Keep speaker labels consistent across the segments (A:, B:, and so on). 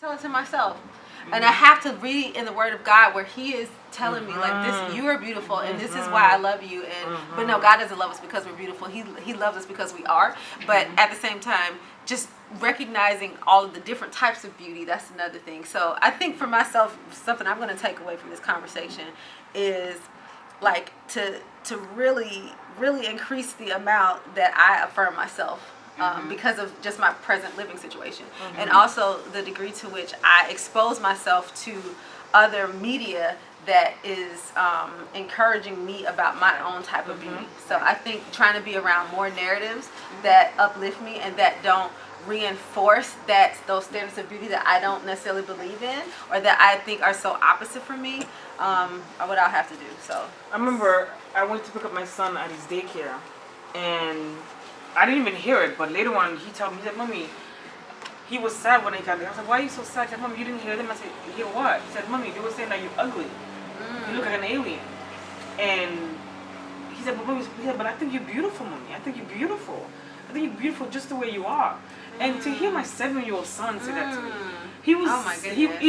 A: Tell it to myself. And I have to read in the Word of God where He is telling me, like, this, you are beautiful, and this is why I love you. And but no, God doesn't love us because we're beautiful. He loves us because we are. But at the same time, just recognizing all of the different types of beauty, that's another thing. So I think for myself, something I'm going to take away from this conversation is like to really increase the amount that I affirm myself. Because of just my present living situation, and also the degree to which I expose myself to other media that is encouraging me about my own type of beauty. So I think trying to be around more narratives that uplift me and that don't reinforce those standards of beauty that I don't necessarily believe in, or that I think are so opposite from me, are what I'll have to do. So
B: I remember I went to pick up my son at his daycare, and I didn't even hear it, but later on he told me, he said, "Mommy," he was sad when he got there. I was like, "Why are you so sad?" He said, "Mommy, you didn't hear them?" I said, "Hear what?" He said, "Mommy, they were saying that you're ugly. You look like an alien." And he said, "But I think you're beautiful, Mommy. I think you're beautiful. I think you're beautiful just the way you are." And to hear my 7-year-old son say that to me, he was,
A: oh my goodness.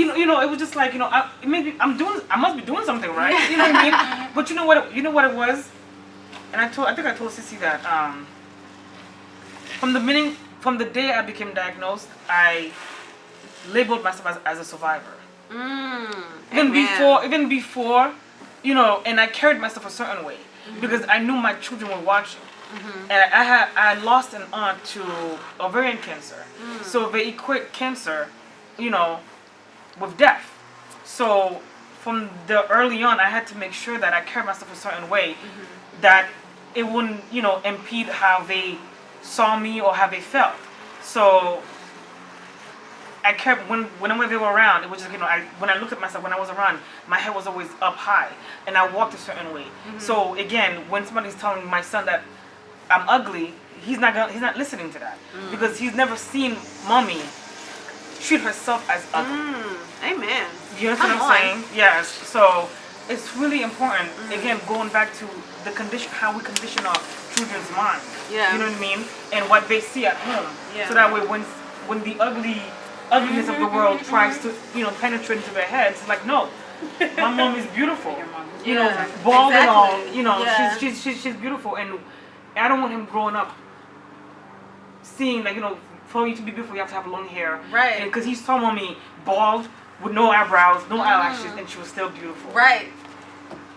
B: it was just like, I must be doing something right. You know what I mean? But you know what it was? And I think I told Sissy that, from the day I became diagnosed, I labeled myself as a survivor. Even before, and I carried myself a certain way because I knew my children were watching. And I lost an aunt to ovarian cancer, so they equate cancer, with death. So from the early on, I had to make sure that I carried myself a certain way, that it wouldn't, impede how they saw me or how they felt. So I kept, whenever they were around, it was just, when I looked at myself, when I was around, my head was always up high, and I walked a certain way. So again, when somebody's telling my son that I'm ugly, he's not listening to that, because he's never seen mommy treat herself as ugly.
A: Amen.
B: You know what I'm saying? Yes. So it's really important, again, going back to the condition, how we condition our children's mind.
A: Yeah.
B: You know what I mean? And what they see at home.
A: Yeah.
B: So that way, when the ugliness of the world tries to, penetrate into their heads, it's like, no, my mom is beautiful. Bald and all. She's beautiful, and I don't want him growing up seeing that, for you to be beautiful, you have to have long hair.
A: Right.
B: Because he saw mommy bald with no eyebrows, no eyelashes, and she was still beautiful.
A: Right.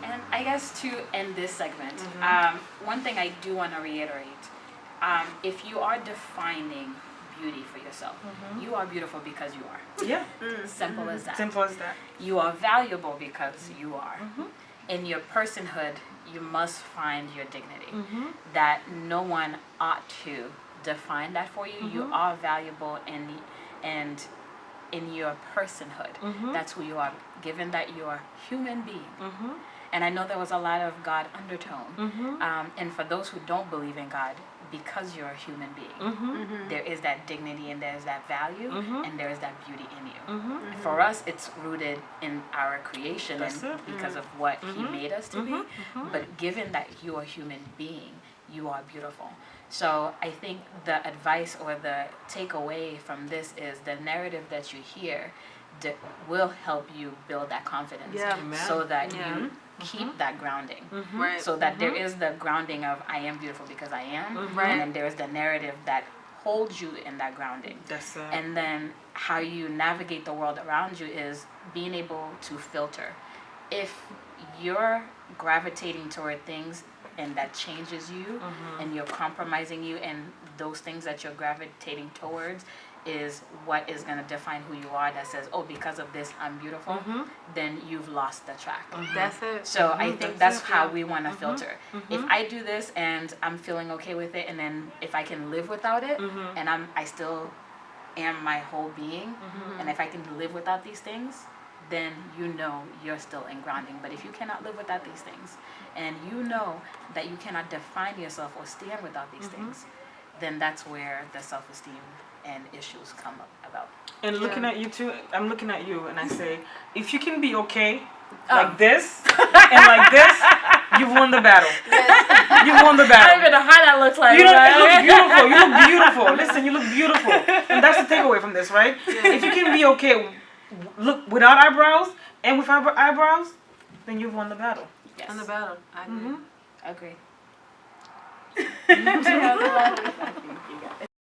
C: And I guess to end this segment, one thing I do want to reiterate, if you are defining beauty for yourself, you are beautiful because you are.
B: Yeah.
C: Simple as that.
B: Simple as that.
C: You are valuable because you are. In your personhood, you must find your dignity. That no one ought to define that for you. You are valuable and in your personhood. That's who you are, given that you're a human being. And I know there was a lot of God undertone. And for those who don't believe in God, because you're a human being, there is that dignity and there's that value and there is that beauty in you. For us, it's rooted in our creation and because of what He made us to be. But given that you're a human being, you are beautiful. So I think the advice or the takeaway from this is the narrative that you hear will help you build that confidence, so that you keep that grounding, so that there is the grounding of I am beautiful because I am, and then there's the narrative that holds you in that grounding. And then how you navigate the world around you is being able to filter. If you're gravitating toward things and that changes you, and you're compromising you, and those things that you're gravitating towards is what is going to define who you are, that says, oh, because of this I'm beautiful, then you've lost the track.
A: That's it.
C: So I think that's how we want to filter. If I do this and I'm feeling okay with it, and then if I can live without it, and I still am my whole being, and if I can live without these things, then you're still in grounding. But if you cannot live without these things, and that you cannot define yourself or stand without these things, then that's where the self-esteem and issues come about.
B: And looking at you too, I'm looking at you and I say, if you can be okay like this and like this, You've won the battle. You've won the
C: I
B: battle.
C: don't even know how that looks like.
B: You look
C: right?
B: beautiful. You look beautiful. Listen, you look beautiful. And that's the takeaway from this, right? If you can be okay, look without eyebrows and with eyebrows, then you've won the battle.
C: Yes.
A: On the battle. I agree.
C: Agree.